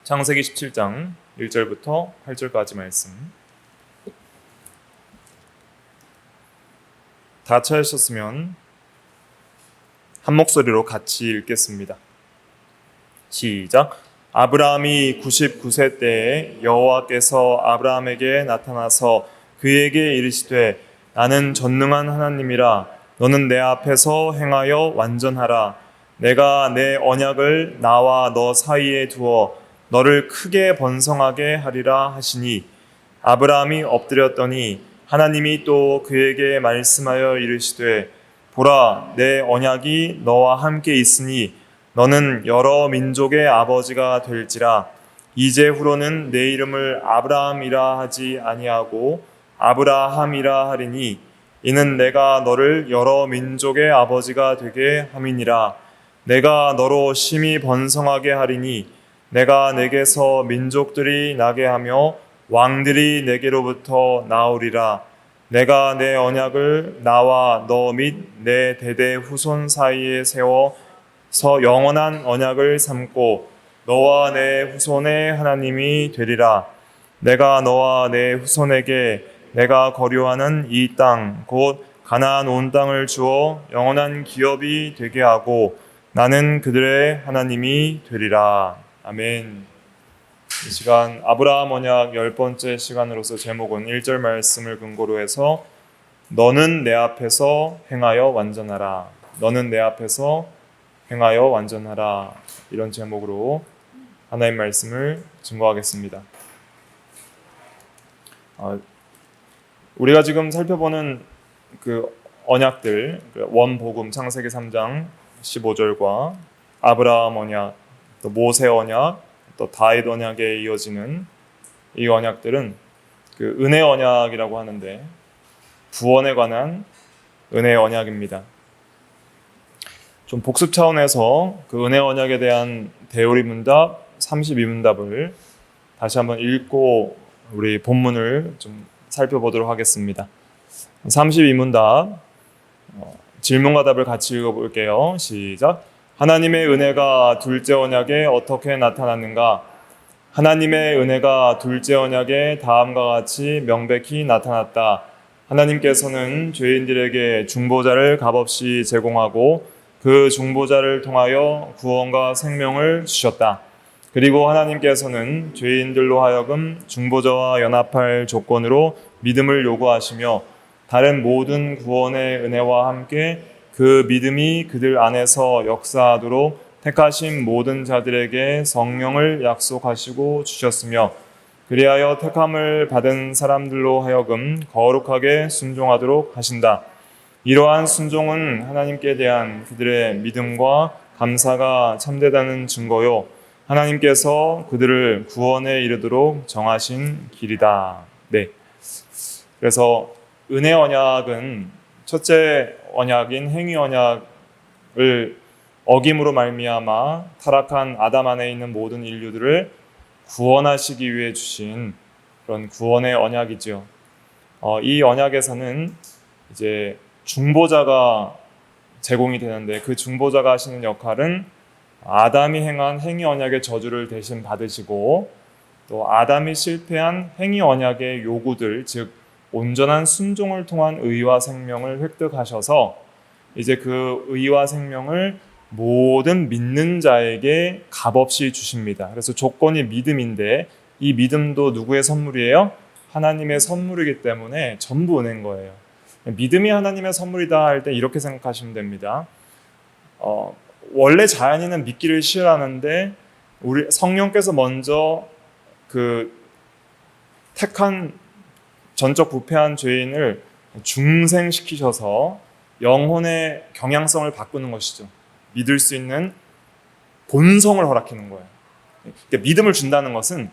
창세기 17장 1절부터 8절까지 말씀. 다 찾으셨으면 한 목소리로 같이 읽겠습니다. 시작. 아브라함이 99세 때에 여호와께서 아브라함에게 나타나서 그에게 이르시되 나는 전능한 하나님이라 너는 내 앞에서 행하여 완전하라. 내가 내 언약을 나와 너 사이에 두어 너를 크게 번성하게 하리라 하시니 아브라함이 엎드렸더니 하나님이 또 그에게 말씀하여 이르시되 보라 내 언약이 너와 함께 있으니 너는 여러 민족의 아버지가 될지라. 이제후로는 내 이름을 아브라함이라 하지 아니하고 아브라함이라 하리니 이는 내가 너를 여러 민족의 아버지가 되게 함이니라. 내가 너로 심히 번성하게 하리니 내가 내게서 민족들이 나게 하며 왕들이 내게로부터 나오리라. 내가 내 언약을 나와 너 및 내 대대 후손 사이에 세워서 영원한 언약을 삼고 너와 내 후손의 하나님이 되리라. 내가 너와 내 후손에게 내가 거류하는 이 땅 곧 가나안 온 땅을 주어 영원한 기업이 되게 하고 나는 그들의 하나님이 되리라. 아멘. 이 시간 아브라함 언약 10번째 시간으로서 제목은 1절 말씀을 근거로 해서 너는 내 앞에서 행하여 완전하라. 너는 내 앞에서 행하여 완전하라. 이런 제목으로 하나님 말씀을 증거하겠습니다. 우리가 지금 살펴보는 그 언약들, 원복음 창세기 3장 15절과 아브라함 언약, 또 모세 언약, 또 다윗 언약에 이어지는 이 언약들은 그 은혜 언약이라고 하는데 구원에 관한 은혜 언약입니다. 좀 복습 차원에서 그 은혜 언약에 대한 대오리 문답 32문답을 다시 한번 읽고 우리 본문을 좀 살펴보도록 하겠습니다. 32문답 질문과 답을 같이 읽어볼게요. 시작. 하나님의 은혜가 둘째 언약에 어떻게 나타났는가? 하나님의 은혜가 둘째 언약에 다음과 같이 명백히 나타났다. 하나님께서는 죄인들에게 중보자를 값없이 제공하고 그 중보자를 통하여 구원과 생명을 주셨다. 그리고 하나님께서는 죄인들로 하여금 중보자와 연합할 조건으로 믿음을 요구하시며 다른 모든 구원의 은혜와 함께 그 믿음이 그들 안에서 역사하도록 택하신 모든 자들에게 성령을 약속하시고 주셨으며 그리하여 택함을 받은 사람들로 하여금 거룩하게 순종하도록 하신다. 이러한 순종은 하나님께 대한 그들의 믿음과 감사가 참되다는 증거요 하나님께서 그들을 구원에 이르도록 정하신 길이다. 네. 그래서 은혜 언약은 첫째 언약인 행위 언약을 어김으로 말미암아 타락한 아담 안에 있는 모든 인류들을 구원하시기 위해 주신 그런 구원의 언약이죠. 이 언약에서는 이제 중보자가 제공이 되는데 그 중보자가 하시는 역할은 아담이 행한 행위 언약의 저주를 대신 받으시고 또 아담이 실패한 행위 언약의 요구들, 즉 온전한 순종을 통한 의와 생명을 획득하셔서 이제 그 의와 생명을 모든 믿는 자에게 값없이 주십니다. 그래서 조건이 믿음인데 이 믿음도 누구의 선물이에요? 하나님의 선물이기 때문에 전부 은혜인 거예요. 믿음이 하나님의 선물이다 할 때 이렇게 생각하시면 됩니다. 원래 자연인은 믿기를 싫어하는데 우리 성령께서 먼저 그 택한 전적 부패한 죄인을 중생시키셔서 영혼의 경향성을 바꾸는 것이죠. 믿을 수 있는 본성을 허락하는 거예요. 그러니까 믿음을 준다는 것은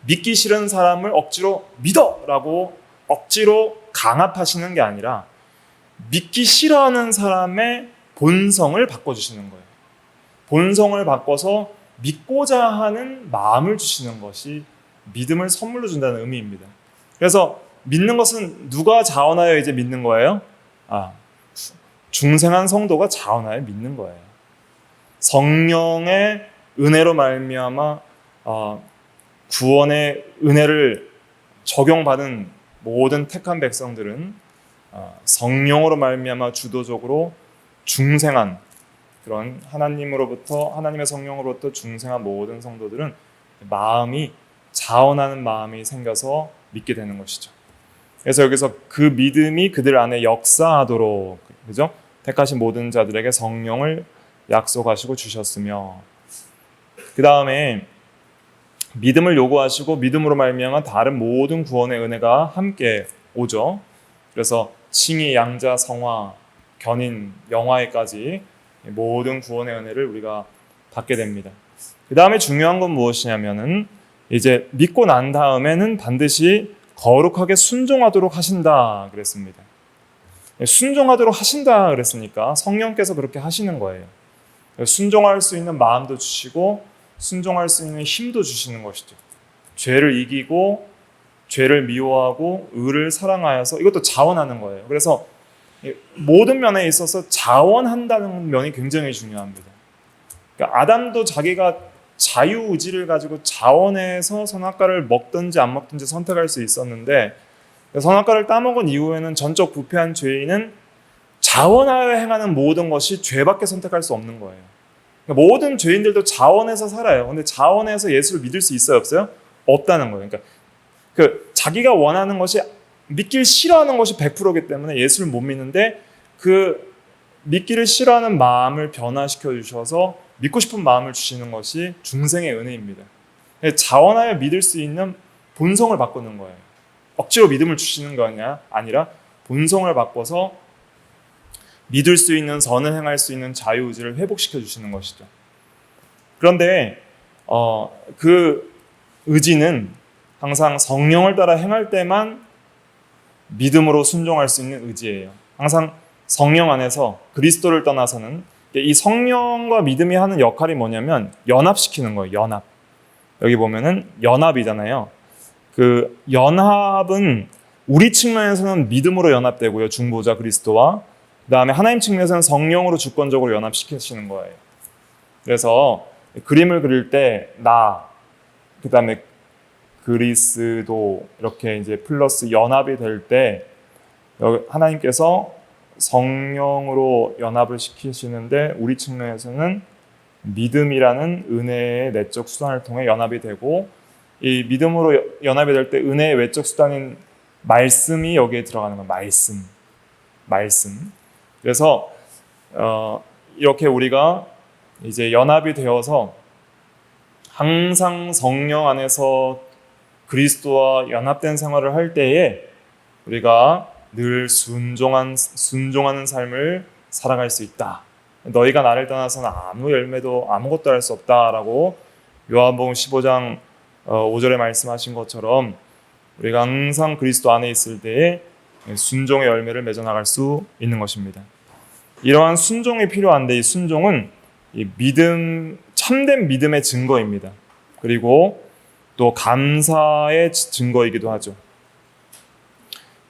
믿기 싫은 사람을 억지로 믿어라고 억지로 강압하시는 게 아니라 믿기 싫어하는 사람의 본성을 바꿔주시는 거예요. 본성을 바꿔서 믿고자 하는 마음을 주시는 것이 믿음을 선물로 준다는 의미입니다. 그래서 믿는 것은 누가 자원하여 이제 믿는 거예요? 중생한 성도가 자원하여 믿는 거예요. 성령의 은혜로 말미암아 구원의 은혜를 적용받은 모든 택한 백성들은 성령으로 말미암아 주도적으로 중생한 그런 하나님의 성령으로부터 중생한 모든 성도들은 자원하는 마음이 생겨서 믿게 되는 것이죠. 그래서 여기서 그 믿음이 그들 안에 역사하도록, 그죠? 택하신 모든 자들에게 성령을 약속하시고 주셨으며, 그 다음에 믿음을 요구하시고 믿음으로 말미암아 다른 모든 구원의 은혜가 함께 오죠. 그래서 칭의, 양자, 성화, 견인, 영화에까지 모든 구원의 은혜를 우리가 받게 됩니다. 그 다음에 중요한 건 무엇이냐면은 이제 믿고 난 다음에는 반드시 거룩하게 순종하도록 하신다 그랬습니다. 순종하도록 하신다 그랬으니까 성령께서 그렇게 하시는 거예요. 순종할 수 있는 마음도 주시고 순종할 수 있는 힘도 주시는 것이죠. 죄를 이기고 죄를 미워하고 의를 사랑하여서 이것도 자원하는 거예요. 그래서 모든 면에 있어서 자원한다는 면이 굉장히 중요합니다. 그러니까 아담도 자기가 자유의지를 가지고 자원해서 선악과를 먹든지 안 먹든지 선택할 수 있었는데, 선악과를 따먹은 이후에는 전적 부패한 죄인은 자원하여 행하는 모든 것이 죄밖에 선택할 수 없는 거예요. 그러니까 모든 죄인들도 자원해서 살아요. 근데 자원해서 예수를 믿을 수 있어요, 없어요? 없다는 거예요. 그러니까 자기가 원하는 것이, 믿길 싫어하는 것이 100%이기 때문에 예수를 못 믿는데, 그 믿기를 싫어하는 마음을 변화시켜 주셔서 믿고 싶은 마음을 주시는 것이 중생의 은혜입니다. 자원하여 믿을 수 있는 본성을 바꾸는 거예요. 억지로 믿음을 주시는 거 아니라 본성을 바꿔서 믿을 수 있는, 선을 행할 수 있는 자유의지를 회복시켜 주시는 것이죠. 그런데 그 의지는 항상 성령을 따라 행할 때만 믿음으로 순종할 수 있는 의지예요. 항상 성령 안에서 그리스도를 떠나서는 이 성령과 믿음이 하는 역할이 뭐냐면 연합시키는 거예요. 연합. 여기 보면은 연합이잖아요. 그 연합은 우리 측면에서는 믿음으로 연합되고요. 중보자 그리스도와. 그 다음에 하나님 측면에서는 성령으로 주권적으로 연합시키시는 거예요. 그래서 그림을 그릴 때 그 다음에 그리스도 이렇게 이제 플러스 연합이 될 때 하나님께서 성령으로 연합을 시키시는데 우리 측면에서는 믿음이라는 은혜의 내적 수단을 통해 연합이 되고, 이 믿음으로 연합이 될 때 은혜의 외적 수단인 말씀이 여기에 들어가는 거예요. 말씀. 그래서 이렇게 우리가 이제 연합이 되어서 항상 성령 안에서 그리스도와 연합된 생활을 할 때에 우리가 늘 순종하는 삶을 살아갈 수 있다. 너희가 나를 떠나서는 아무 열매도 아무것도 할 수 없다라고 요한복음 15장 5절에 말씀하신 것처럼 우리가 항상 그리스도 안에 있을 때에 순종의 열매를 맺어 나갈 수 있는 것입니다. 이러한 순종이 필요한데, 이 순종은 이 참된 믿음의 증거입니다. 그리고 또 감사의 증거이기도 하죠.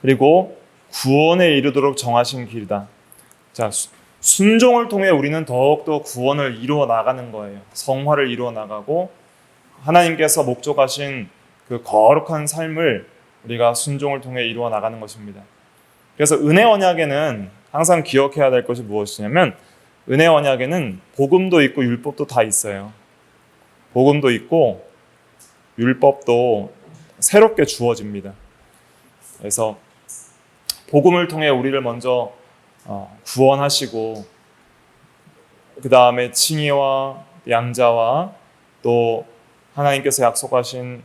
그리고 구원에 이르도록 정하신 길이다. 자, 순종을 통해 우리는 더욱더 구원을 이루어 나가는 거예요. 성화를 이루어 나가고 하나님께서 목적하신 그 거룩한 삶을 우리가 순종을 통해 이루어 나가는 것입니다. 그래서 은혜 언약에는 항상 기억해야 될 것이 무엇이냐면, 은혜 언약에는 복음도 있고 율법도 다 있어요. 복음도 있고 율법도 새롭게 주어집니다. 그래서 복음을 통해 우리를 먼저 구원하시고, 그 다음에 칭의와 양자와 또 하나님께서 약속하신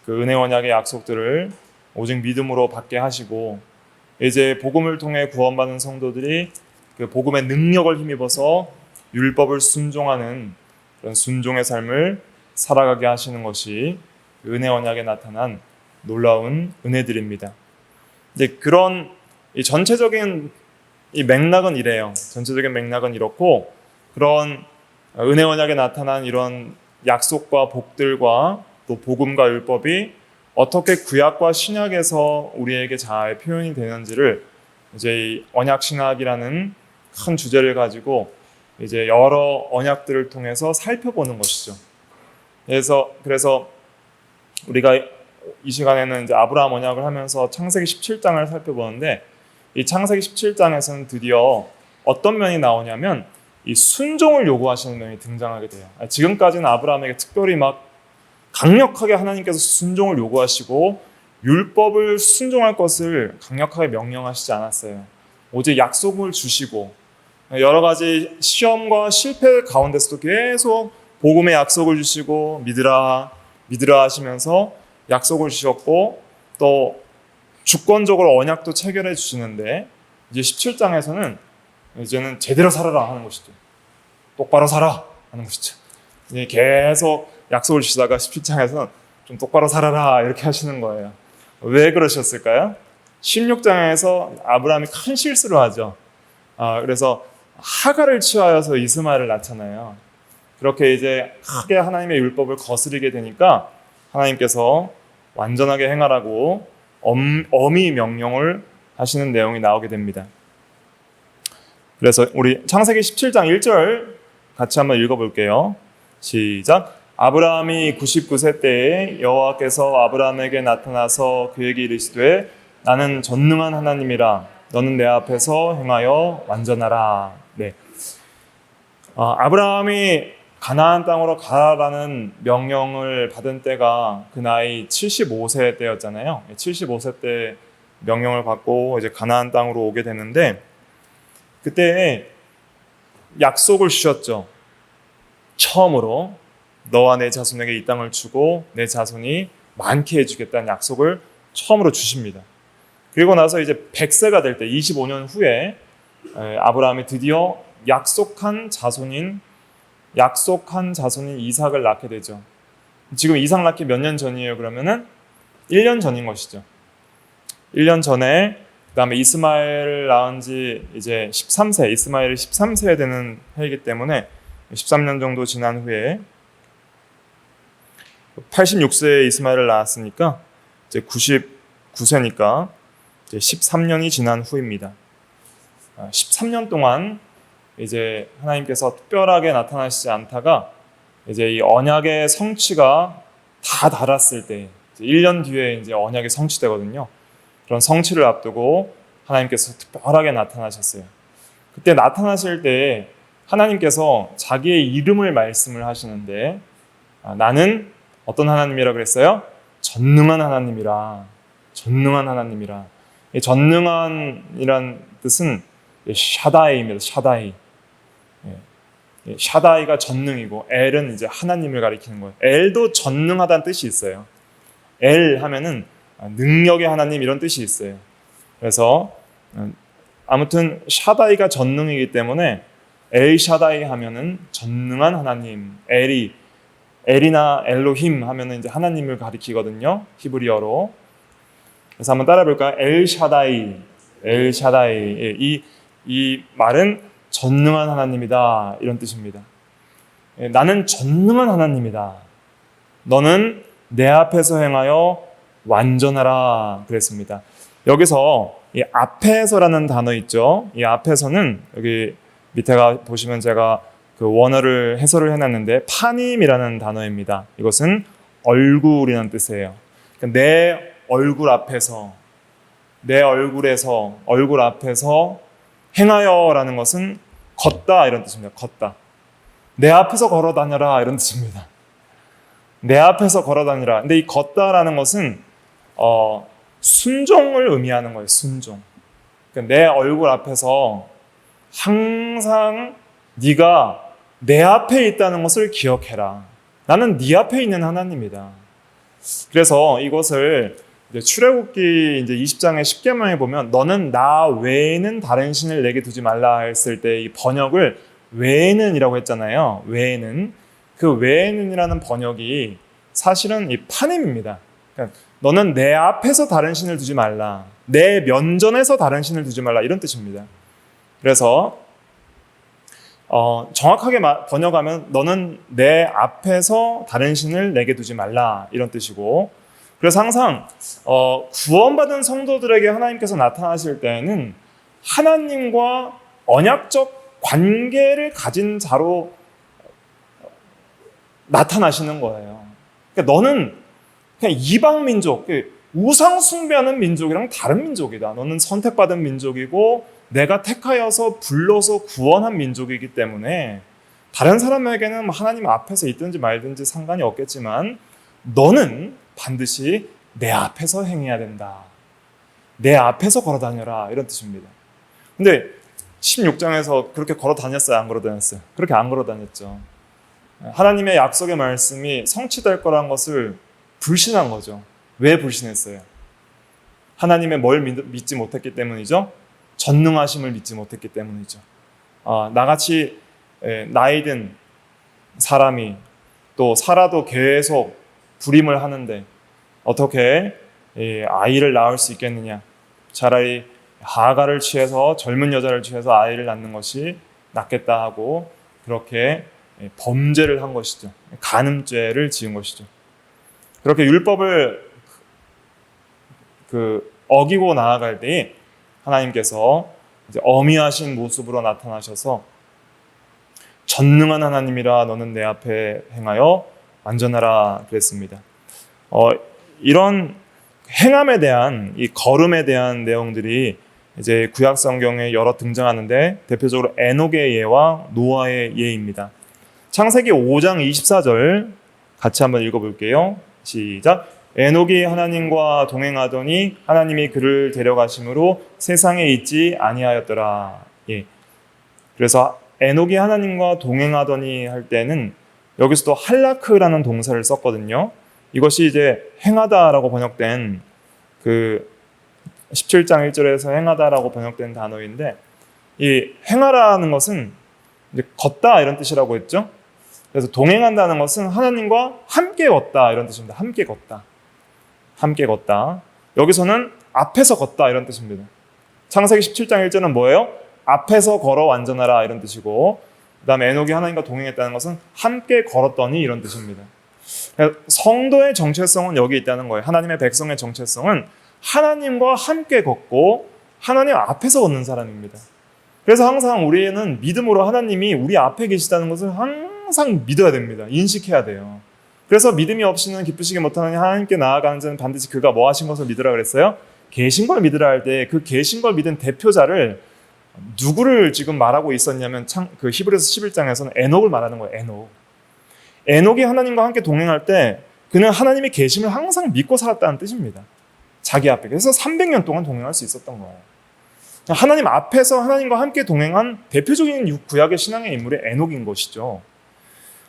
그 은혜 언약의 약속들을 오직 믿음으로 받게 하시고, 이제 복음을 통해 구원받은 성도들이 그 복음의 능력을 힘입어서 율법을 순종하는 그런 순종의 삶을 살아가게 하시는 것이 은혜 언약에 나타난 놀라운 은혜들입니다. 이제 그런 이 전체적인 이 맥락은 이래요. 전체적인 맥락은 이렇고, 그런 은혜 언약에 나타난 이런 약속과 복들과 또 복음과 율법이 어떻게 구약과 신약에서 우리에게 잘 표현이 되는지를 이제 이 언약 신학이라는 큰 주제를 가지고 이제 여러 언약들을 통해서 살펴보는 것이죠. 그래서 우리가 이 시간에는 이제 아브라함 언약을 하면서 창세기 17장을 살펴보는데, 이 창세기 17장에서는 드디어 어떤 면이 나오냐면 이 순종을 요구하시는 면이 등장하게 돼요. 지금까지는 아브라함에게 특별히 막 강력하게 하나님께서 순종을 요구하시고 율법을 순종할 것을 강력하게 명령하시지 않았어요. 오직 약속을 주시고 여러 가지 시험과 실패 가운데서도 계속 복음의 약속을 주시고 믿으라 하시면서 약속을 주셨고, 또 주권적으로 언약도 체결해 주시는데, 이제 17장에서는 이제는 제대로 살아라 하는 것이죠. 똑바로 살아 하는 것이죠. 이제 계속 약속을 주시다가 17장에서는 좀 똑바로 살아라 이렇게 하시는 거예요. 왜 그러셨을까요? 16장에서 아브라함이 큰 실수를 하죠. 그래서 하갈을 취하여서 이스마엘을 낳잖아요. 그렇게 이제 크게 하나님의 율법을 거스르게 되니까 하나님께서 완전하게 행하라고 엄히 명령을 하시는 내용이 나오게 됩니다. 그래서 우리 창세기 17장 1절 같이 한번 읽어볼게요. 시작. 아브라함이 99세 때에 여호와께서 아브라함에게 나타나서 그에게 이르시되 나는 전능한 하나님이라 너는 내 앞에서 행하여 완전하라. 네. 아브라함이 가나안 땅으로 가라라는 명령을 받은 때가 그 나이 75세 때였잖아요. 75세 때 명령을 받고 이제 가나안 땅으로 오게 되는데, 그때 약속을 주셨죠. 처음으로 너와 내 자손에게 이 땅을 주고 내 자손이 많게 해주겠다는 약속을 처음으로 주십니다. 그리고 나서 이제 100세가 될 때 25년 후에 아브라함이 드디어 약속한 자손인 이삭을 낳게 되죠. 지금 이삭 낳기 몇 년 전이에요? 그러면은 1년 전인 것이죠. 1년 전에, 그 다음에 이스마엘을 낳은 지 이제 13세, 이스마엘이 13세에 되는 해이기 때문에 13년 정도 지난 후에 86세에 이스마엘을 낳았으니까 이제 99세니까 이제 13년이 지난 후입니다. 13년 동안 이제 하나님께서 특별하게 나타나시지 않다가 이제 이 언약의 성취가 다 달았을 때, 1년 뒤에 이제 언약이 성취되거든요. 그런 성취를 앞두고 하나님께서 특별하게 나타나셨어요. 그때 나타나실 때 하나님께서 자기의 이름을 말씀을 하시는데, 나는 어떤 하나님이라 그랬어요? 전능한 하나님이라. 전능한 하나님이라. 이 전능한이란 뜻은 샤다이입니다. 샤다이. 샤다이가 전능이고 엘은 이제 하나님을 가리키는 거예요. 엘도 전능하다는 뜻이 있어요. 엘 하면은 능력의 하나님 이런 뜻이 있어요. 그래서 아무튼 샤다이가 전능이기 때문에 엘 샤다이 하면은 전능한 하나님. 엘이나 엘로힘 하면은 이제 하나님을 가리키거든요. 히브리어로. 그래서 한번 따라 볼까요? 엘 샤다이. 이 말은 전능한 하나님이다 이런 뜻입니다. 나는 전능한 하나님이다. 너는 내 앞에서 행하여 완전하라 그랬습니다. 여기서 이 앞에서라는 단어 있죠. 이 앞에서는 여기 밑에가 보시면 제가 그 원어를 해설을 해놨는데 파님이라는 단어입니다. 이것은 얼굴이라는 뜻이에요. 그러니까 내 얼굴 앞에서, 내 얼굴 앞에서 행하여라는 것은 걷다 이런 뜻입니다. 걷다. 내 앞에서 걸어 다녀라 이런 뜻입니다. 내 앞에서 걸어 다니라. 근데 이 걷다라는 것은 순종을 의미하는 거예요. 순종. 그러니까 내 얼굴 앞에서 항상 네가 내 앞에 있다는 것을 기억해라. 나는 네 앞에 있는 하나님이다. 그래서 이것을 이제 출애굽기 이제 20장의 10계명에 보면 너는 나 외에는 다른 신을 내게 두지 말라 했을 때 이 번역을 외에는이라고 했잖아요. 외에는. 그 외에는이라는 번역이 사실은 이 파냄입니다. 그러니까 너는 내 앞에서 다른 신을 두지 말라. 내 면전에서 다른 신을 두지 말라 이런 뜻입니다. 그래서 정확하게 번역하면 너는 내 앞에서 다른 신을 내게 두지 말라 이런 뜻이고, 그래서 항상 구원받은 성도들에게 하나님께서 나타나실 때에는 하나님과 언약적 관계를 가진 자로 나타나시는 거예요. 그러니까 너는 그냥 이방 민족, 우상 숭배하는 민족이랑 다른 민족이다. 너는 선택받은 민족이고 내가 택하여서 불러서 구원한 민족이기 때문에 다른 사람에게는 하나님 앞에서 있든지 말든지 상관이 없겠지만 너는 반드시 내 앞에서 행해야 된다. 내 앞에서 걸어 다녀라. 이런 뜻입니다. 근데 16장에서 그렇게 걸어 다녔어요? 안 걸어 다녔어요? 그렇게 안 걸어 다녔죠. 하나님의 약속의 말씀이 성취될 거라는 것을 불신한 거죠. 왜 불신했어요? 하나님의 뭘 믿지 못했기 때문이죠? 전능하심을 믿지 못했기 때문이죠. 나같이 나이 든 사람이 또 살아도 계속 불임을 하는데 어떻게 아이를 낳을 수 있겠느냐? 차라리 하가를 취해서 젊은 여자를 취해서 아이를 낳는 것이 낫겠다 하고 그렇게 범죄를 한 것이죠. 간음죄를 지은 것이죠. 그렇게 율법을 어기고 나아갈 때 하나님께서 이제 어미하신 모습으로 나타나셔서 전능한 하나님이라 너는 내 앞에 행하여 완전하라 그랬습니다. 이런 행함에 대한 이 걸음에 대한 내용들이 이제 구약 성경에 여러 등장하는데 대표적으로 에녹의 예와 노아의 예입니다. 창세기 5장 24절 같이 한번 읽어볼게요. 시작. 에녹이 하나님과 동행하더니 하나님이 그를 데려가심으로 세상에 있지 아니하였더라. 예. 그래서 에녹이 하나님과 동행하더니 할 때는 여기서도 할라크라는 동사를 썼거든요. 이것이 이제 행하다라고 번역된 17장 1절에서 행하다라고 번역된 단어인데 이 행하라는 것은 이제 걷다 이런 뜻이라고 했죠. 그래서 동행한다는 것은 하나님과 함께 걷다 이런 뜻입니다. 함께 걷다. 함께 걷다. 여기서는 앞에서 걷다 이런 뜻입니다. 창세기 17장 1절은 뭐예요? 앞에서 걸어 완전하라 이런 뜻이고 그 다음에 에녹이 하나님과 동행했다는 것은 함께 걸었더니 이런 뜻입니다. 성도의 정체성은 여기 있다는 거예요. 하나님의 백성의 정체성은 하나님과 함께 걷고 하나님 앞에서 걷는 사람입니다. 그래서 항상 우리는 믿음으로 하나님이 우리 앞에 계시다는 것을 항상 믿어야 됩니다. 인식해야 돼요. 그래서 믿음이 없이는 기쁘시게 못하는 하나님께 나아가는 자는 반드시 그가 뭐 하신 것을 믿으라 그랬어요? 계신 걸 믿으라 할 때 그 계신 걸 믿은 대표자를 누구를 지금 말하고 있었냐면 그 히브리서 11장에서는 에녹을 말하는 거예요. 에녹이 하나님과 함께 동행할 때 그는 하나님의 계심을 항상 믿고 살았다는 뜻입니다. 자기 앞에. 그래서 300년 동안 동행할 수 있었던 거예요. 하나님 앞에서 하나님과 함께 동행한 대표적인 구약의 신앙의 인물이 에녹인 것이죠.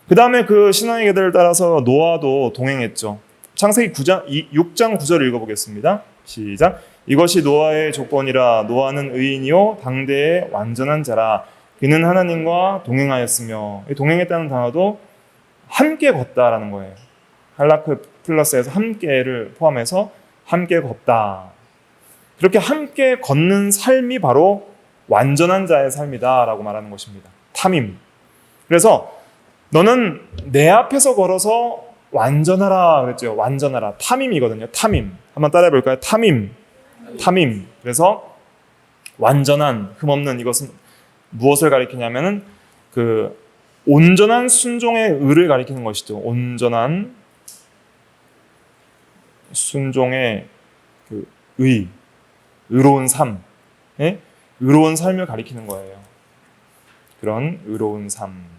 그 다음에 그 신앙의 계들을 따라서 노아도 동행했죠. 창세기 6장 9절을 읽어보겠습니다. 시작. 이것이 노아의 조건이라. 노아는 의인이요 당대의 완전한 자라. 그는 하나님과 동행하였으며. 동행했다는 단어도 함께 걷다라는 거예요. 할라크 플러스에서 함께를 포함해서 함께 걷다. 그렇게 함께 걷는 삶이 바로 완전한 자의 삶이다라고 말하는 것입니다. 탐임. 그래서 너는 내 앞에서 걸어서 완전하라 그랬죠. 완전하라. 탐임이거든요. 탐임. 한번 따라해 볼까요? 탐임. 탐임. 그래서 완전한, 흠없는, 이것은 무엇을 가리키냐면은 온전한 순종의 의를 가리키는 것이죠. 온전한 순종의 의, 의로운 삶, 의로운 삶을 가리키는 거예요. 그런 의로운 삶.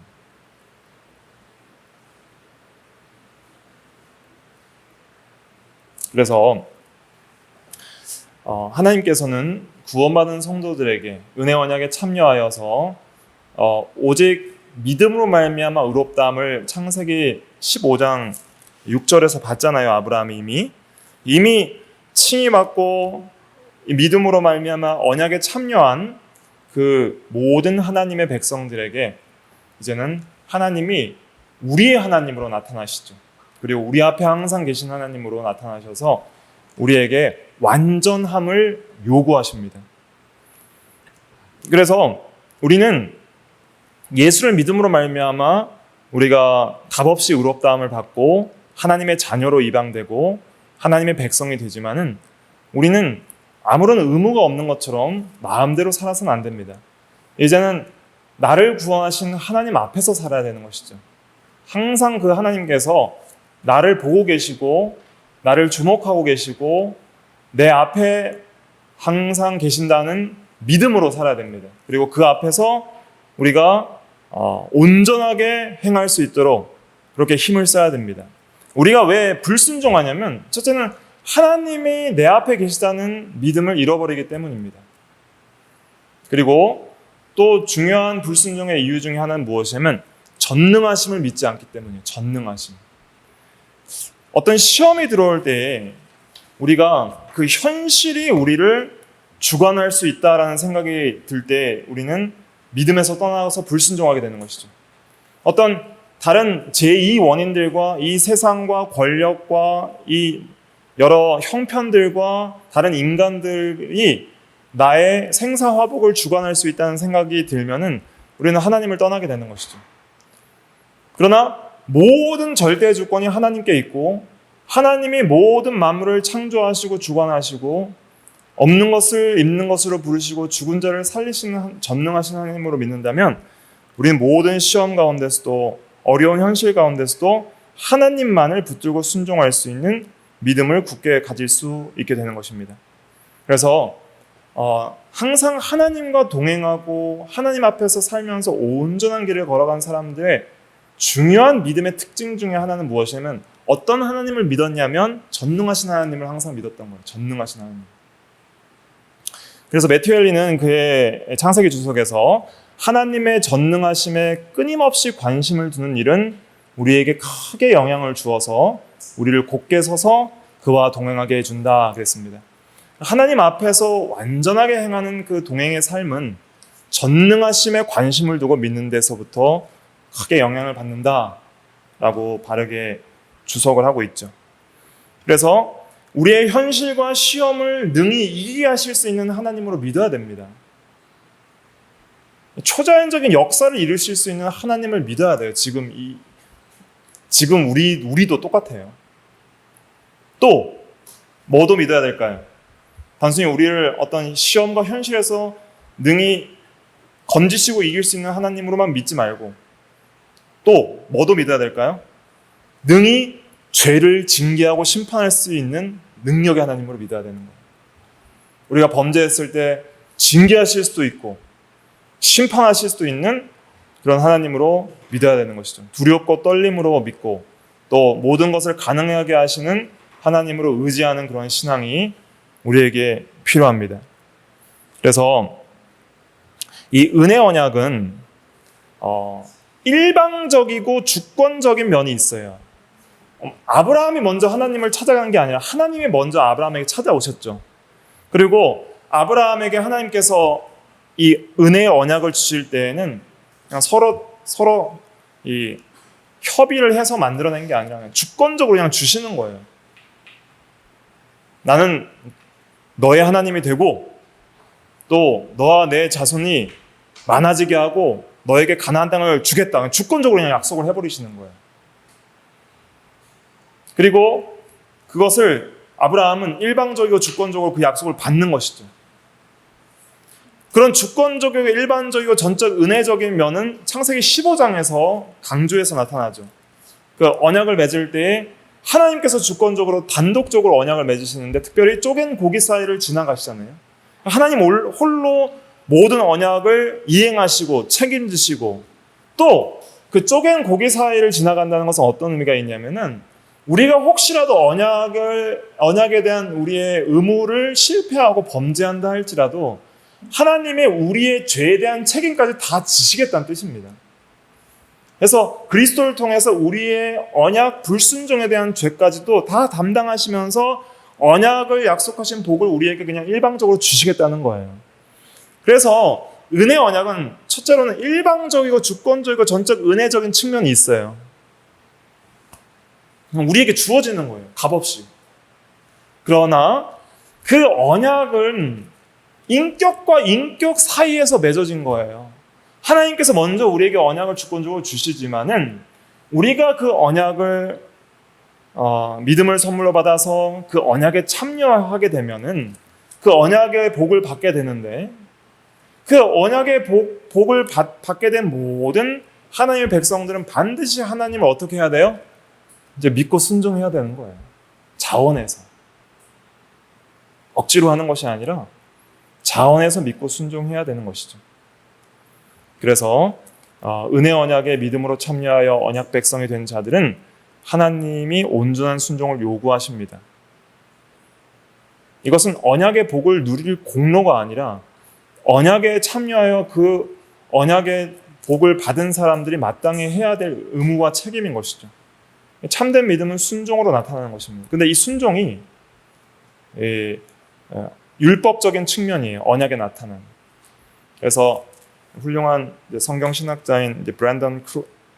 그래서 하나님께서는 구원받은 성도들에게 은혜 언약에 참여하여서 오직 믿음으로 말미암아 의롭다함을 창세기 15장 6절에서 봤잖아요. 아브라함이 이미 칭의받고 믿음으로 말미암아 언약에 참여한 그 모든 하나님의 백성들에게 이제는 하나님이 우리의 하나님으로 나타나시죠. 그리고 우리 앞에 항상 계신 하나님으로 나타나셔서 우리에게 완전함을 요구하십니다. 그래서 우리는 예수를 믿음으로 말미암아 우리가 값없이 의롭다함을 받고 하나님의 자녀로 입양되고 하나님의 백성이 되지만은 우리는 아무런 의무가 없는 것처럼 마음대로 살아서는 안 됩니다. 이제는 나를 구원하신 하나님 앞에서 살아야 되는 것이죠. 항상 그 하나님께서 나를 보고 계시고 나를 주목하고 계시고 내 앞에 항상 계신다는 믿음으로 살아야 됩니다. 그리고 그 앞에서 우리가 온전하게 행할 수 있도록 그렇게 힘을 써야 됩니다. 우리가 왜 불순종하냐면 첫째는 하나님이 내 앞에 계시다는 믿음을 잃어버리기 때문입니다. 그리고 또 중요한 불순종의 이유 중에 하나는 무엇이냐면 전능하심을 믿지 않기 때문이에요. 전능하심. 어떤 시험이 들어올 때 우리가 그 현실이 우리를 주관할 수 있다라는 생각이 들 때 우리는 믿음에서 떠나서 불순종하게 되는 것이죠. 어떤 다른 제2 원인들과 이 세상과 권력과 이 여러 형편들과 다른 인간들이 나의 생사화복을 주관할 수 있다는 생각이 들면은 우리는 하나님을 떠나게 되는 것이죠. 그러나 모든 절대 주권이 하나님께 있고 하나님이 모든 만물을 창조하시고 주관하시고 없는 것을 있는 것으로 부르시고 죽은 자를 살리시는 전능하신 하나님으로 믿는다면 우리는 모든 시험 가운데서도 어려운 현실 가운데서도 하나님만을 붙들고 순종할 수 있는 믿음을 굳게 가질 수 있게 되는 것입니다. 그래서 항상 하나님과 동행하고 하나님 앞에서 살면서 온전한 길을 걸어간 사람들의 중요한 믿음의 특징 중에 하나는 무엇이냐면 어떤 하나님을 믿었냐면 전능하신 하나님을 항상 믿었던 거예요. 전능하신 하나님. 그래서 매튜 헨리는 그의 창세기 주석에서 하나님의 전능하심에 끊임없이 관심을 두는 일은 우리에게 크게 영향을 주어서 우리를 곧게 서서 그와 동행하게 해준다 그랬습니다. 하나님 앞에서 완전하게 행하는 그 동행의 삶은 전능하심에 관심을 두고 믿는 데서부터 크게 영향을 받는다라고 바르게 주석을 하고 있죠. 그래서 우리의 현실과 시험을 능히 이기게 하실 수 있는 하나님으로 믿어야 됩니다. 초자연적인 역사를 이루실 수 있는 하나님을 믿어야 돼요. 지금 우리도 똑같아요. 또 뭐도 믿어야 될까요? 단순히 우리를 어떤 시험과 현실에서 능히 건지시고 이길 수 있는 하나님으로만 믿지 말고 또 뭐도 믿어야 될까요? 능히 죄를 징계하고 심판할 수 있는 능력의 하나님으로 믿어야 되는 거예요. 우리가 범죄했을 때 징계하실 수도 있고 심판하실 수도 있는 그런 하나님으로 믿어야 되는 것이죠. 두렵고 떨림으로 믿고 또 모든 것을 가능하게 하시는 하나님으로 의지하는 그런 신앙이 우리에게 필요합니다. 그래서 이 은혜 언약은 일방적이고 주권적인 면이 있어요. 아브라함이 먼저 하나님을 찾아간 게 아니라 하나님이 먼저 아브라함에게 찾아오셨죠. 그리고 아브라함에게 하나님께서 이 은혜의 언약을 주실 때에는 그냥 서로 이 협의를 해서 만들어낸 게 아니라 그냥 주권적으로 그냥 주시는 거예요. 나는 너의 하나님이 되고 또 너와 내 자손이 많아지게 하고 너에게 가나안 땅을 주겠다. 주권적으로 그냥 약속을 해버리시는 거예요. 그리고 그것을 아브라함은 일방적이고 주권적으로 그 약속을 받는 것이죠. 그런 주권적이고 일반적이고 전적 은혜적인 면은 창세기 15장에서 강조해서 나타나죠. 그 언약을 맺을 때에 하나님께서 주권적으로 단독적으로 언약을 맺으시는데 특별히 쪼갠 고기 사이를 지나가시잖아요. 하나님 홀로 모든 언약을 이행하시고 책임지시고 또 그 쪼갠 고기 사이를 지나간다는 것은 어떤 의미가 있냐면은 우리가 혹시라도 언약에 대한 우리의 의무를 실패하고 범죄한다 할지라도 하나님의 우리의 죄에 대한 책임까지 다 지시겠다는 뜻입니다. 그래서 그리스도를 통해서 우리의 언약 불순종에 대한 죄까지도 다 담당하시면서 언약을 약속하신 복을 우리에게 그냥 일방적으로 주시겠다는 거예요. 그래서 은혜 언약은 첫째로는 일방적이고 주권적이고 전적 은혜적인 측면이 있어요. 우리에게 주어지는 거예요. 값없이. 그러나 그 언약은 인격과 인격 사이에서 맺어진 거예요. 하나님께서 먼저 우리에게 언약을 주권적으로 주시지만은 우리가 그 언약을 믿음을 선물로 받아서 그 언약에 참여하게 되면은 그 언약의 복을 받게 되는데 그 언약의 복을 받게 된 모든 하나님의 백성들은 반드시 하나님을 어떻게 해야 돼요? 이제 믿고 순종해야 되는 거예요. 자원해서. 억지로 하는 것이 아니라 자원해서 믿고 순종해야 되는 것이죠. 그래서 은혜 언약에 믿음으로 참여하여 언약 백성이 된 자들은 하나님이 온전한 순종을 요구하십니다. 이것은 언약의 복을 누릴 공로가 아니라 언약에 참여하여 그 언약의 복을 받은 사람들이 마땅히 해야 될 의무와 책임인 것이죠. 참된 믿음은 순종으로 나타나는 것입니다. 근데 이 순종이 율법적인 측면이에요. 언약에 나타나는. 그래서 훌륭한 성경 신학자인 브랜던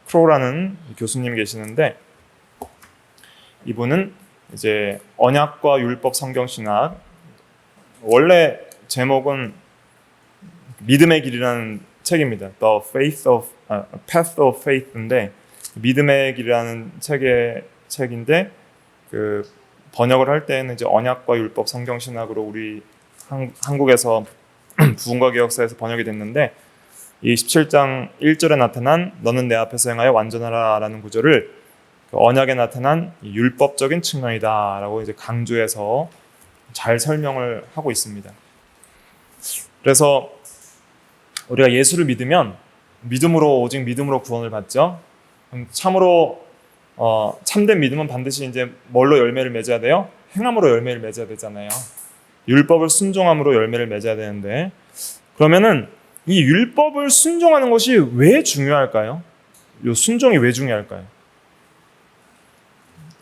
크로라는 교수님 계시는데, 이분은 이제 언약과 율법 성경 신학, 원래 제목은 믿음의 길이라는 책입니다. The Path of Faith인데, 믿음의 길이라는 책인데, 그 번역을 할 때는 이제 언약과 율법 성경 신학으로 우리 한국에서 부흥과 개혁사에서 번역이 됐는데, 이 17장 1절에 나타난 너는 내 앞에서 행하여 완전하라라는 구절을 그 언약에 나타난 율법적인 측면이다라고 이제 강조해서 잘 설명을 하고 있습니다. 그래서 우리가 예수를 믿으면 오직 믿음으로 구원을 받죠. 참으로 참된 믿음은 반드시 이제 뭘로 열매를 맺어야 돼요? 행함으로 열매를 맺어야 되잖아요. 율법을 순종함으로 열매를 맺어야 되는데, 그러면은 이 율법을 순종하는 것이 왜 중요할까요? 이 순종이 왜 중요할까요?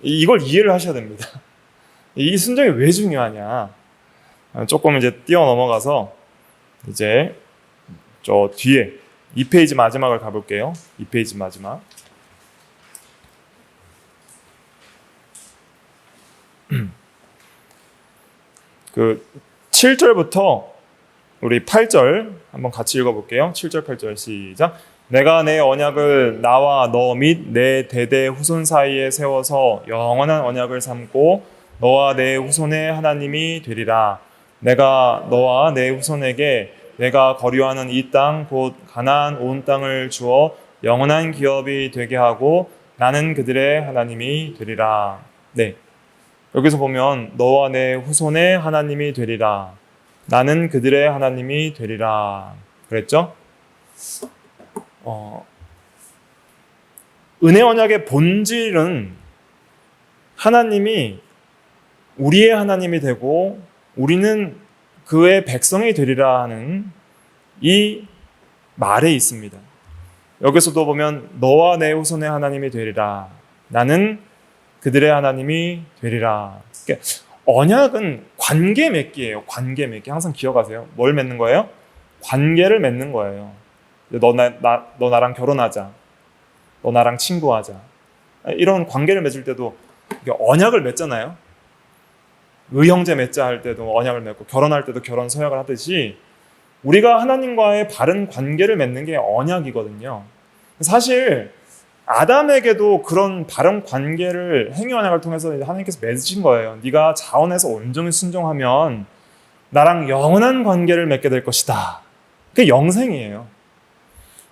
이걸 이해를 하셔야 됩니다. 이 순종이 왜 중요하냐? 조금 이제 뛰어 넘어가서 이제 저 뒤에 2페이지 마지막을 가볼게요. 2페이지 마지막. 그 7절부터 우리 8절 한번 같이 읽어볼게요. 7절 8절 시작. 내가 내 언약을 나와 너 및 내 대대 후손 사이에 세워서 영원한 언약을 삼고 너와 내 후손의 하나님이 되리라. 내가 너와 내 후손에게 내가 거류하는 이 땅 곧 가나안 온 땅을 주어 영원한 기업이 되게 하고 나는 그들의 하나님이 되리라. 네, 여기서 보면 너와 내 후손의 하나님이 되리라. 나는 그들의 하나님이 되리라. 그랬죠? 은혜 언약의 본질은 하나님이 우리의 하나님이 되고 우리는 그의 백성이 되리라 하는 이 말에 있습니다. 여기서도 보면 너와 내 후손의 하나님이 되리라. 나는 그들의 하나님이 되리라. 그러니까 언약은 관계 맺기예요. 관계 맺기. 항상 기억하세요. 뭘 맺는 거예요? 관계를 맺는 거예요. 너 나랑 결혼하자. 너 나랑 친구하자. 이런 관계를 맺을 때도 언약을 맺잖아요. 의형제 맺자 할 때도 언약을 맺고 결혼할 때도 결혼 서약을 하듯이 우리가 하나님과의 바른 관계를 맺는 게 언약이거든요. 사실 아담에게도 그런 바른 관계를 행위 언약을 통해서 하나님께서 맺으신 거예요. 네가 자원해서 온전히 순종하면 나랑 영원한 관계를 맺게 될 것이다. 그게 영생이에요.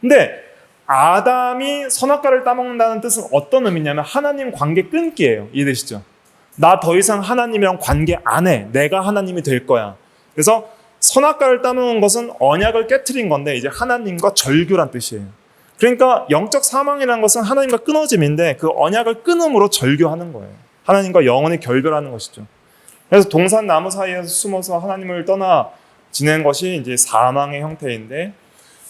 근데 아담이 선악과를 따먹는다는 뜻은 어떤 의미냐면 하나님 관계 끊기예요. 이해되시죠? 나 더 이상 하나님이랑 관계 안 해. 내가 하나님이 될 거야. 그래서 선악과를 따먹은 것은 언약을 깨트린 건데 이제 하나님과 절교란 뜻이에요. 그러니까 영적 사망이라는 것은 하나님과 끊어짐인데 그 언약을 끊음으로 절교하는 거예요. 하나님과 영원히 결별하는 것이죠. 그래서 동산 나무 사이에서 숨어서 하나님을 떠나 지낸 것이 이제 사망의 형태인데,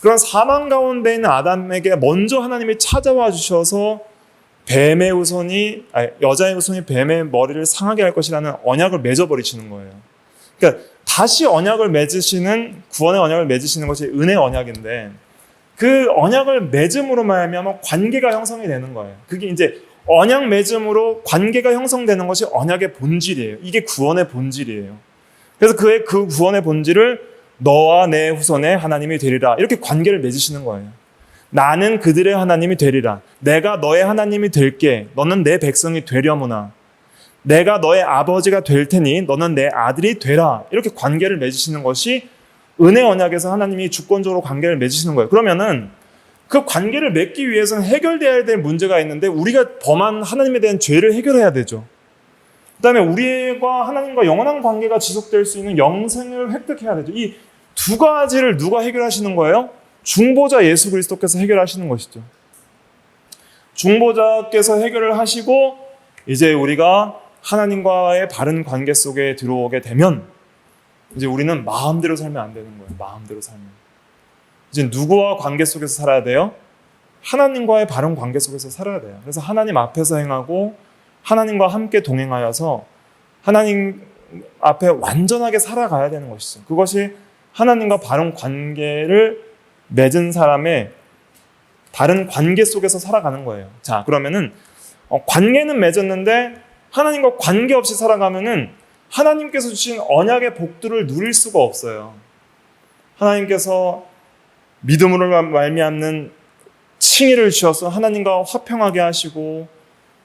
그런 사망 가운데 있는 아담에게 먼저 하나님이 찾아와 주셔서 여자의 후손이 뱀의 머리를 상하게 할 것이라는 언약을 맺어버리시는 거예요. 그러니까 다시 언약을 맺으시는, 구원의 언약을 맺으시는 것이 은혜의 언약인데, 그 언약을 맺음으로 말미암아 관계가 형성이 되는 거예요. 그게 이제 언약 맺음으로 관계가 형성되는 것이 언약의 본질이에요. 이게 구원의 본질이에요. 그래서 그 구원의 본질을 너와 내 후손의 하나님이 되리라, 이렇게 관계를 맺으시는 거예요. 나는 그들의 하나님이 되리라. 내가 너의 하나님이 될게. 너는 내 백성이 되려무나. 내가 너의 아버지가 될 테니 너는 내 아들이 되라. 이렇게 관계를 맺으시는 것이 은혜 언약에서 하나님이 주권적으로 관계를 맺으시는 거예요. 그러면은 그 관계를 맺기 위해서는 해결돼야 될 문제가 있는데 우리가 범한 하나님에 대한 죄를 해결해야 되죠. 그 다음에 우리가 하나님과 영원한 관계가 지속될 수 있는 영생을 획득해야 되죠. 이 두 가지를 누가 해결하시는 거예요? 중보자 예수 그리스도께서 해결하시는 것이죠. 중보자께서 해결을 하시고 이제 우리가 하나님과의 바른 관계 속에 들어오게 되면 이제 우리는 마음대로 살면 안 되는 거예요. 마음대로 살면. 이제 누구와 관계 속에서 살아야 돼요? 하나님과의 바른 관계 속에서 살아야 돼요. 그래서 하나님 앞에서 행하고 하나님과 함께 동행하여서 하나님 앞에 완전하게 살아가야 되는 것이죠. 그것이 하나님과 바른 관계를 맺은 사람의 바른 관계 속에서 살아가는 거예요. 자, 그러면은 관계는 맺었는데 하나님과 관계없이 살아가면은 하나님께서 주신 언약의 복들을 누릴 수가 없어요. 하나님께서 믿음으로 말미암는 칭의를 주셔서 하나님과 화평하게 하시고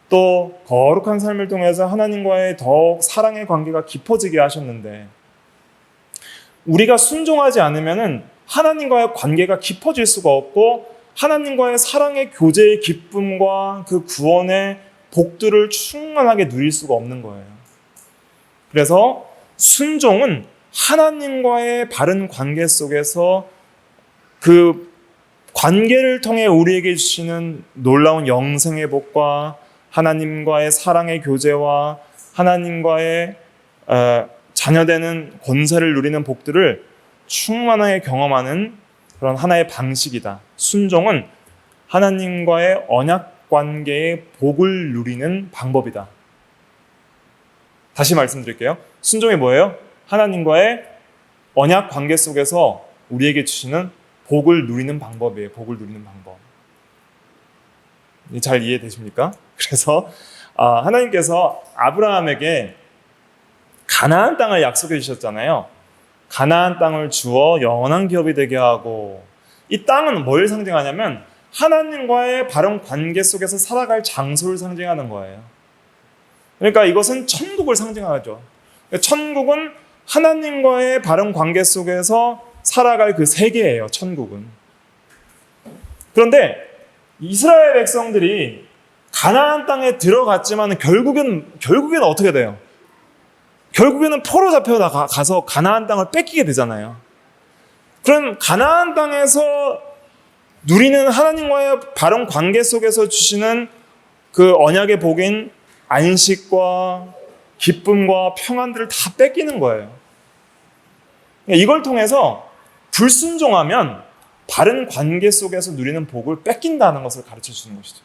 또 거룩한 삶을 통해서 하나님과의 더욱 사랑의 관계가 깊어지게 하셨는데 우리가 순종하지 않으면은 하나님과의 관계가 깊어질 수가 없고 하나님과의 사랑의 교제의 기쁨과 그 구원의 복들을 충만하게 누릴 수가 없는 거예요. 그래서 순종은 하나님과의 바른 관계 속에서 그 관계를 통해 우리에게 주시는 놀라운 영생의 복과 하나님과의 사랑의 교제와 하나님과의 자녀되는 권세를 누리는 복들을 충만하게 경험하는 그런 하나의 방식이다. 순종은 하나님과의 언약 관계의 복을 누리는 방법이다. 다시 말씀드릴게요. 순종이 뭐예요? 하나님과의 언약 관계 속에서 우리에게 주시는 복을 누리는 방법이에요. 복을 누리는 방법. 잘 이해되십니까? 그래서 하나님께서 아브라함에게 가나안 땅을 약속해 주셨잖아요. 가나안 땅을 주어 영원한 기업이 되게 하고 이 땅은 뭘 상징하냐면 하나님과의 바른 관계 속에서 살아갈 장소를 상징하는 거예요. 그러니까 이것은 천국을 상징하죠. 천국은 하나님과의 바른 관계 속에서 살아갈 그 세계예요. 천국은. 그런데 이스라엘 백성들이 가나안 땅에 들어갔지만 결국엔 어떻게 돼요? 결국에는 포로 잡혀 가서 가나안 땅을 뺏기게 되잖아요. 그럼 가나안 땅에서 누리는 하나님과의 바른 관계 속에서 주시는 그 언약의 복인 안식과 기쁨과 평안들을 다 뺏기는 거예요. 이걸 통해서 불순종하면 바른 관계 속에서 누리는 복을 뺏긴다는 것을 가르쳐 주는 것이죠.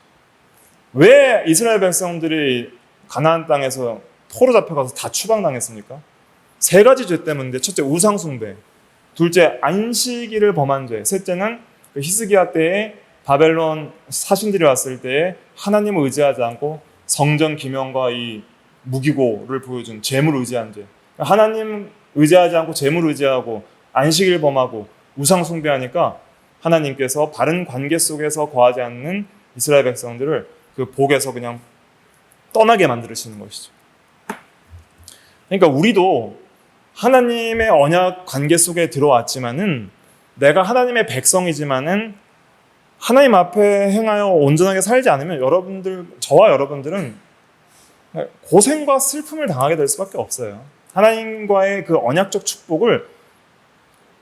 왜 이스라엘 백성들이 가나안 땅에서 포로 잡혀가서 다 추방당했습니까? 세 가지 죄 때문인데, 첫째 우상 숭배, 둘째 안식일을 범한 죄, 셋째는 그 히스기야 때에 바벨론 사신들이 왔을 때에 하나님을 의지하지 않고 성전 기명과 이 무기고를 보여준 재물 의지한 죄. 하나님 의지하지 않고 재물 의지하고 안식일 범하고 우상 숭배하니까 하나님께서 바른 관계 속에서 거하지 않는 이스라엘 백성들을 그 복에서 그냥 떠나게 만들으시는 것이죠. 그러니까 우리도 하나님의 언약 관계 속에 들어왔지만은 내가 하나님의 백성이지만은 하나님 앞에 행하여 온전하게 살지 않으면 저와 여러분들은 고생과 슬픔을 당하게 될 수밖에 없어요. 하나님과의 그 언약적 축복을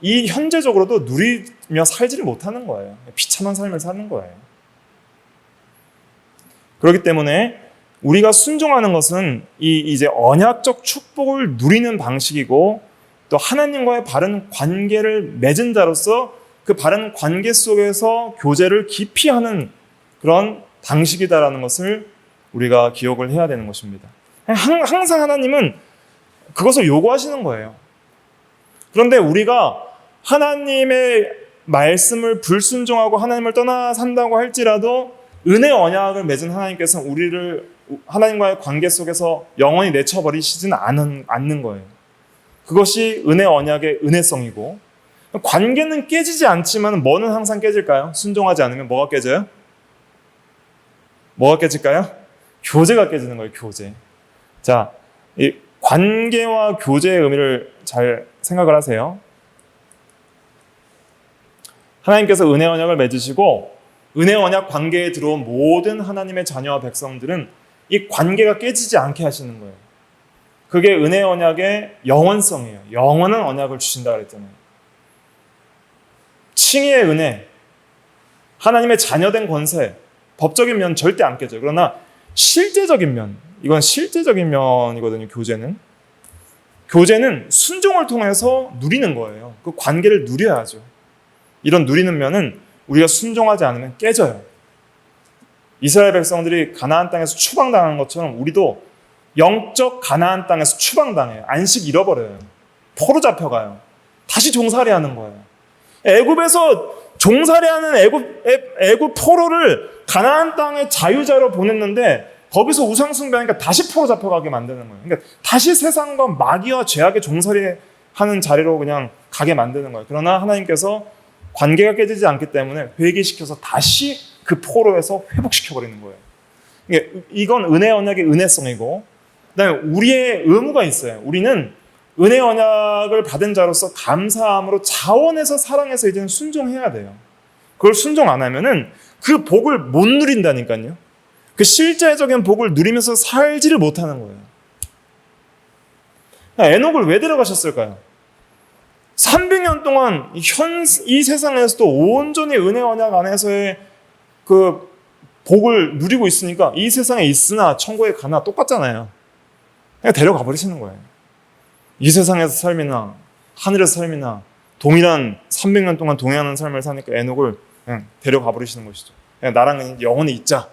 이 현재적으로도 누리며 살지를 못하는 거예요. 비참한 삶을 사는 거예요. 그렇기 때문에 우리가 순종하는 것은 이제 언약적 축복을 누리는 방식이고 또 하나님과의 바른 관계를 맺은 자로서 그 바른 관계 속에서 교제를 깊이 하는 그런 방식이다라는 것을 우리가 기억을 해야 되는 것입니다. 항상 하나님은 그것을 요구하시는 거예요. 그런데 우리가 하나님의 말씀을 불순종하고 하나님을 떠나 산다고 할지라도 은혜 언약을 맺은 하나님께서는 우리를 하나님과의 관계 속에서 영원히 내쳐버리시지는 않는 거예요. 그것이 은혜 언약의 은혜성이고, 관계는 깨지지 않지만 뭐는 항상 깨질까요? 순종하지 않으면 뭐가 깨져요? 뭐가 깨질까요? 교제가 깨지는 거예요. 교제. 자, 이 관계와 교제의 의미를 잘 생각을 하세요. 하나님께서 은혜 언약을 맺으시고 은혜 언약 관계에 들어온 모든 하나님의 자녀와 백성들은 이 관계가 깨지지 않게 하시는 거예요. 그게 은혜 언약의 영원성이에요. 영원한 언약을 주신다 그랬잖아요. 칭의의 은혜, 하나님의 자녀된 권세, 법적인 면 절대 안 깨져요. 그러나 실제적인 면, 이건 실제적인 면이거든요. 교제는 순종을 통해서 누리는 거예요. 그 관계를 누려야죠. 이런 누리는 면은 우리가 순종하지 않으면 깨져요. 이스라엘 백성들이 가나안 땅에서 추방당한 것처럼 우리도 영적 가나안 땅에서 추방당해요. 안식 잃어버려요. 포로 잡혀가요. 다시 종살이하는 거예요. 애굽에서 종살이하는 애굽 포로를 가나안 땅의 자유자로 보냈는데 거기서 우상 숭배하니까 다시 포로 잡혀가게 만드는 거예요. 그러니까 다시 세상과 마귀와 죄악의 종살이하는 자리로 그냥 가게 만드는 거예요. 그러나 하나님께서 관계가 깨지지 않기 때문에 회개시켜서 다시 그 포로에서 회복시켜버리는 거예요. 이건 은혜 언약의 은혜성이고, 그다음에 우리의 의무가 있어요. 우리는 은혜 언약을 받은 자로서 감사함으로 자원해서 사랑해서 이제는 순종해야 돼요. 그걸 순종 안 하면은 그 복을 못 누린다니까요. 그 실제적인 복을 누리면서 살지를 못하는 거예요. 에녹을 왜 데려가셨을까요? 300년 동안 이 세상에서도 온전히 은혜 언약 안에서의 그 복을 누리고 있으니까 이 세상에 있으나 천국에 가나 똑같잖아요. 그냥 데려가 버리시는 거예요. 이 세상에서 삶이나 하늘에서 삶이나 동일한 300년 동안 동행하는 삶을 사니까 에녹을 그냥 데려가 버리시는 것이죠. 그냥 나랑 영원히 있자.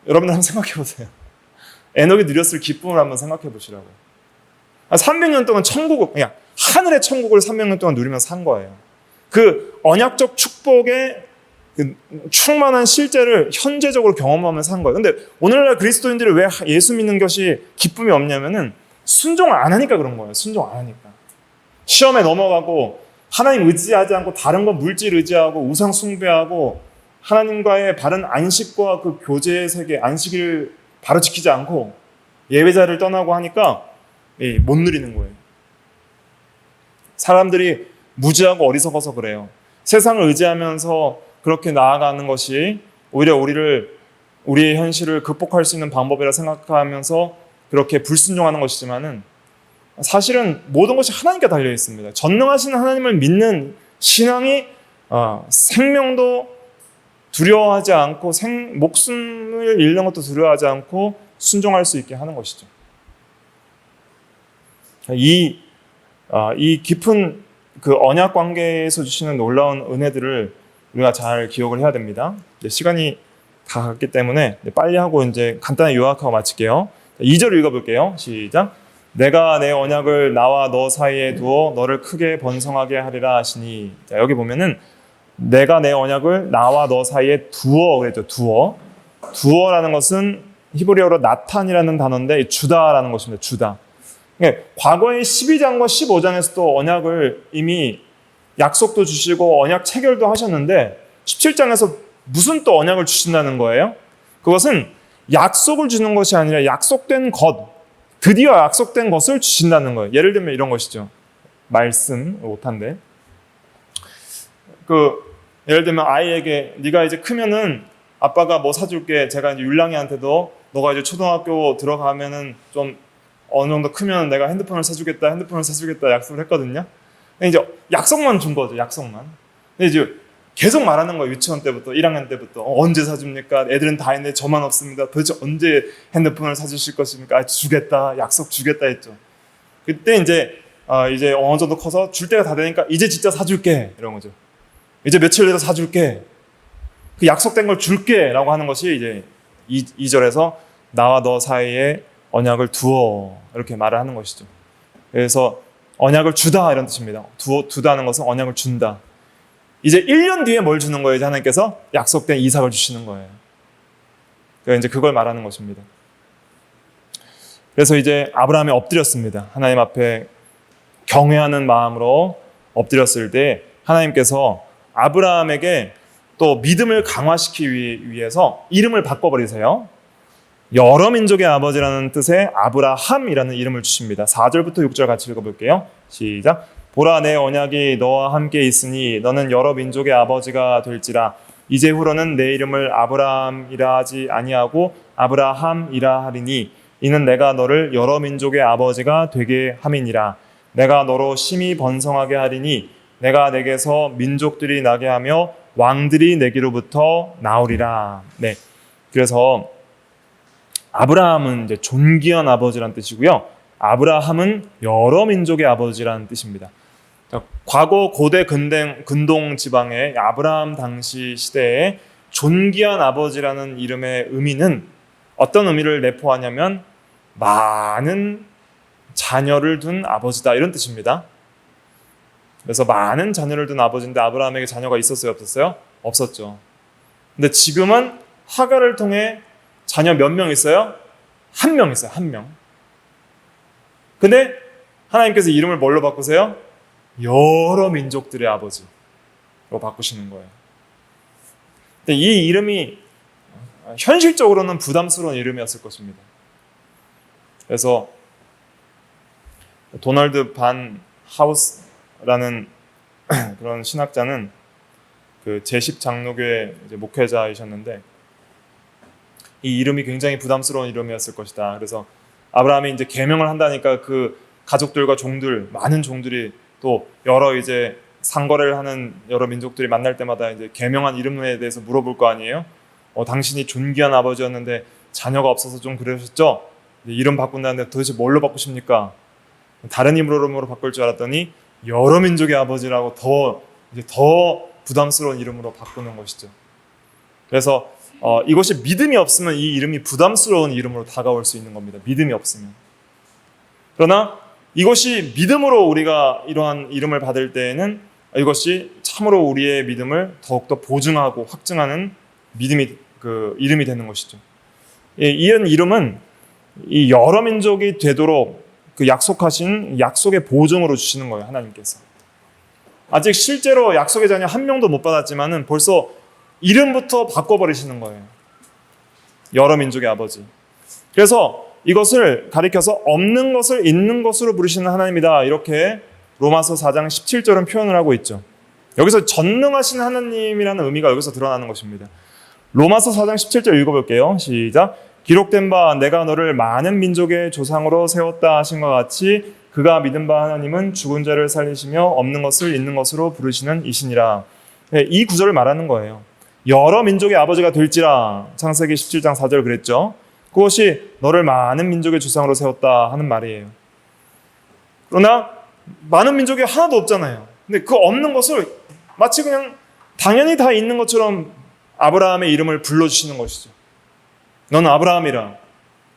여러분들 한번 생각해 보세요. 에녹이 누렸을 기쁨을 한번 생각해 보시라고요. 300년 동안 천국을, 그냥 하늘의 천국을 300년 동안 누리면서 산 거예요. 그 언약적 축복의 그 충만한 실제를 현재적으로 경험하면서 산 거예요. 근데 오늘날 그리스도인들이 왜 예수 믿는 것이 기쁨이 없냐면은 순종을 안 하니까 그런 거예요. 순종 안 하니까. 시험에 넘어가고 하나님 의지하지 않고 다른 건 물질 의지하고 우상 숭배하고 하나님과의 바른 안식과 그 교제의 세계, 안식을 바로 지키지 않고 예배자를 떠나고 하니까 못 누리는 거예요. 사람들이 무지하고 어리석어서 그래요. 세상을 의지하면서 그렇게 나아가는 것이 오히려 우리의 현실을 극복할 수 있는 방법이라 생각하면서 그렇게 불순종하는 것이지만은 사실은 모든 것이 하나님께 달려 있습니다. 전능하신 하나님을 믿는 신앙이 생명도 두려워하지 않고 목숨을 잃는 것도 두려워하지 않고 순종할 수 있게 하는 것이죠. 이 깊은 그 언약 관계에서 주시는 놀라운 은혜들을 우리가 잘 기억을 해야 됩니다. 시간이 다 갔기 때문에 빨리 하고 이제 간단히 요약하고 마칠게요. 2절 읽어볼게요. 시작. 내가 내 언약을 나와 너 사이에 두어 너를 크게 번성하게 하리라 하시니. 자, 여기 보면은 내가 내 언약을 나와 너 사이에 두어 그랬죠. 두어라는 것은 히브리어로 나탄이라는 단어인데 주다라는 것입니다. 주다. 과거의 12장과 15장에서도 언약을 이미 약속도 주시고 언약 체결도 하셨는데 17장에서 무슨 또 언약을 주신다는 거예요? 그것은 약속을 주는 것이 아니라 약속된 것, 드디어 약속된 것을 주신다는 거예요. 예를 들면 이런 것이죠. 말씀, 오탄데. 예를 들면 아이에게 네가 이제 크면은 아빠가 뭐 사줄게. 제가 이제 율랑이한테도 너가 이제 초등학교 들어가면은 좀 어느 정도 크면 내가 핸드폰을 사주겠다 약속을 했거든요. 이제 약속만 준 거죠, 약속만. 근데 이제 계속 말하는 거예요, 유치원 때부터, 1학년 때부터. 언제 사줍니까? 애들은 다 했는데 저만 없습니다. 도대체 언제 핸드폰을 사주실 것입니까? 주겠다, 약속 주겠다 했죠. 그때 이제 어느 정도 커서 줄 때가 다 되니까 이제 진짜 사줄게, 이런 거죠. 이제 며칠 내로 사줄게. 그 약속된 걸 줄게, 라고 하는 것이 이제 2절에서 나와 너 사이에 언약을 두어 이렇게 말을 하는 것이죠. 그래서 언약을 주다 이런 뜻입니다. 두다는 것은 언약을 준다. 이제 1년 뒤에 뭘 주는 거예요? 하나님께서 약속된 이삭을 주시는 거예요. 그러니까 이제 그걸 말하는 것입니다. 그래서 이제 아브라함이 엎드렸습니다. 하나님 앞에 경외하는 마음으로 엎드렸을 때 하나님께서 아브라함에게 또 믿음을 강화시키기 위해서 이름을 바꿔버리세요. 여러 민족의 아버지라는 뜻의 아브라함이라는 이름을 주십니다. 4절부터 6절 같이 읽어볼게요. 시작. 보라, 내 언약이 너와 함께 있으니 너는 여러 민족의 아버지가 될지라. 이제후로는 내 이름을 아브라함이라 하지 아니하고 아브라함이라 하리니 이는 내가 너를 여러 민족의 아버지가 되게 함이니라. 내가 너로 심히 번성하게 하리니 내가 내게서 민족들이 나게 하며 왕들이 내게로부터 나오리라. 네, 그래서 아브라함은 이제 존귀한 아버지란 뜻이고요. 아브라함은 여러 민족의 아버지라는 뜻입니다. 과거 고대 근동 지방의 아브라함 당시 시대에 존귀한 아버지라는 이름의 의미는 어떤 의미를 내포하냐면 많은 자녀를 둔 아버지다, 이런 뜻입니다. 그래서 많은 자녀를 둔 아버지인데 아브라함에게 자녀가 있었어요, 없었어요? 없었죠. 근데 지금은 하갈을 통해 자녀 몇 명 있어요? 한 명 있어요, 한 명. 근데 하나님께서 이름을 뭘로 바꾸세요? 여러 민족들의 아버지로 바꾸시는 거예요. 근데 이 이름이 현실적으로는 부담스러운 이름이었을 것입니다. 그래서 도널드 반 하우스라는 그런 신학자는 그 제10장로교회 목회자이셨는데 이 이름이 굉장히 부담스러운 이름이었을 것이다. 그래서 아브라함이 이제 계명을 한다니까 그 가족들과 종들, 많은 종들이 또 여러 이제 상거래를 하는 여러 민족들이 만날 때마다 이제 계명한 이름에 대해서 물어볼 거 아니에요? 당신이 존귀한 아버지였는데 자녀가 없어서 좀 그러셨죠? 이름 바꾼다는데 도대체 뭘로 바꾸십니까? 다른 이름으로 바꿀 줄 알았더니 여러 민족의 아버지라고 더 부담스러운 이름으로 바꾸는 것이죠. 그래서 이것이 믿음이 없으면 이 이름이 부담스러운 이름으로 다가올 수 있는 겁니다. 믿음이 없으면. 그러나 이것이 믿음으로 우리가 이러한 이름을 받을 때에는 이것이 참으로 우리의 믿음을 더욱더 보증하고 확증하는 이름이 되는 것이죠. 이런 이름은 이 여러 민족이 되도록 그 약속하신 약속의 보증으로 주시는 거예요, 하나님께서. 아직 실제로 약속의 자녀 한 명도 못 받았지만은 벌써 이름부터 바꿔버리시는 거예요. 여러 민족의 아버지. 그래서 이것을 가리켜서 없는 것을 있는 것으로 부르시는 하나님이다, 이렇게 로마서 4장 17절은 표현을 하고 있죠. 여기서 전능하신 하나님이라는 의미가 여기서 드러나는 것입니다. 로마서 4장 17절 읽어볼게요. 시작. 기록된 바 내가 너를 많은 민족의 조상으로 세웠다 하신 것 같이 그가 믿은 바 하나님은 죽은 자를 살리시며 없는 것을 있는 것으로 부르시는 이시니라. 이 구절을 말하는 거예요. 여러 민족의 아버지가 될지라, 창세기 17장 4절 그랬죠. 그것이 너를 많은 민족의 조상으로 세웠다 하는 말이에요. 그러나 많은 민족이 하나도 없잖아요. 근데 그 없는 것을 마치 그냥 당연히 다 있는 것처럼 아브라함의 이름을 불러주시는 것이죠. 너는 아브라함이라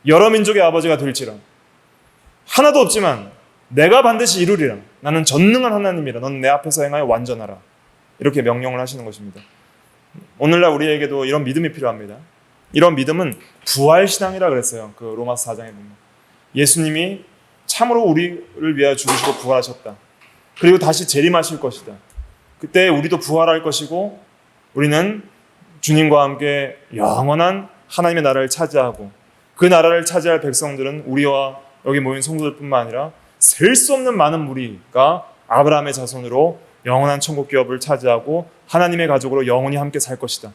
여러 민족의 아버지가 될지라. 하나도 없지만 내가 반드시 이루리라. 나는 전능한 하나님이라. 너는 내 앞에서 행하여 완전하라. 이렇게 명령을 하시는 것입니다. 오늘날 우리에게도 이런 믿음이 필요합니다. 이런 믿음은 부활신앙이라 그랬어요. 그 로마서 4장에 보면 예수님이 참으로 우리를 위하여 죽으시고 부활하셨다. 그리고 다시 재림하실 것이다. 그때 우리도 부활할 것이고 우리는 주님과 함께 영원한 하나님의 나라를 차지하고 그 나라를 차지할 백성들은 우리와 여기 모인 성도들뿐만 아니라 셀 수 없는 많은 무리가 아브라함의 자손으로 영원한 천국 기업을 차지하고 하나님의 가족으로 영원히 함께 살 것이다.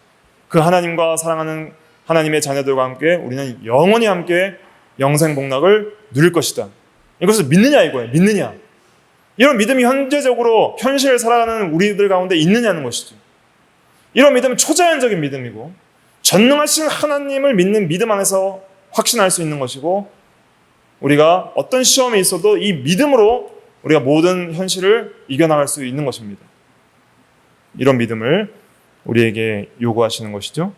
그 하나님과 사랑하는 하나님의 자녀들과 함께 우리는 영원히 함께 영생 복락을 누릴 것이다. 이것을 믿느냐 이거예요. 믿느냐. 이런 믿음이 현재적으로 현실을 살아가는 우리들 가운데 있느냐는 것이죠. 이런 믿음은 초자연적인 믿음이고 전능하신 하나님을 믿는 믿음 안에서 확신할 수 있는 것이고 우리가 어떤 시험이 있어도 이 믿음으로 우리가 모든 현실을 이겨나갈 수 있는 것입니다. 이런 믿음을 우리에게 요구하시는 것이죠.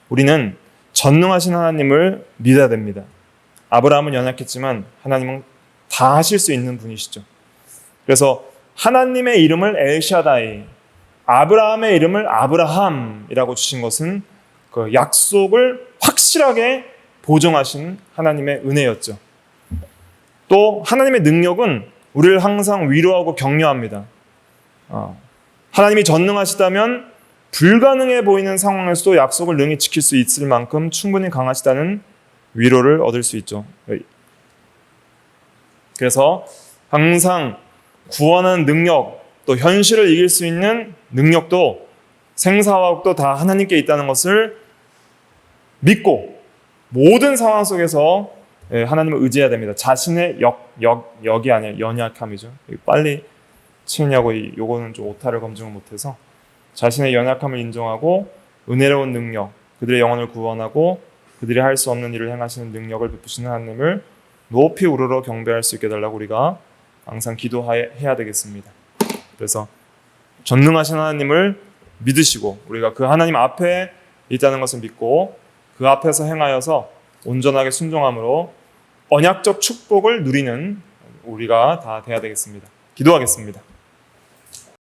우리는 전능하신 하나님을 믿어야 됩니다. 아브라함은 연약했지만 하나님은 다 하실 수 있는 분이시죠. 그래서 하나님의 이름을 엘샤다이, 아브라함의 이름을 아브라함이라고 주신 것은 그 약속을 확실하게 보증하신 하나님의 은혜였죠. 또 하나님의 능력은 우리를 항상 위로하고 격려합니다. 하나님이 전능하시다면 불가능해 보이는 상황에서도 약속을 능히 지킬 수 있을 만큼 충분히 강하시다는 위로를 얻을 수 있죠. 그래서 항상 구원하는 능력, 또 현실을 이길 수 있는 능력도 생사화학도 다 하나님께 있다는 것을 믿고 모든 상황 속에서 하나님을 의지해야 됩니다. 자신의 역이 아니라 연약함이죠. 빨리 치느냐고 요거는 좀 오타를 검증을 못해서 자신의 연약함을 인정하고 은혜로운 능력, 그들의 영혼을 구원하고 그들이 할 수 없는 일을 행하시는 능력을 베푸시는 하나님을 높이 우러러 경배할 수 있게 해달라고 우리가 항상 기도해야 되겠습니다. 그래서 전능하신 하나님을 믿으시고 우리가 그 하나님 앞에 있다는 것을 믿고 그 앞에서 행하여서 온전하게 순종함으로 언약적 축복을 누리는 우리가 다 돼야 되겠습니다. 기도하겠습니다.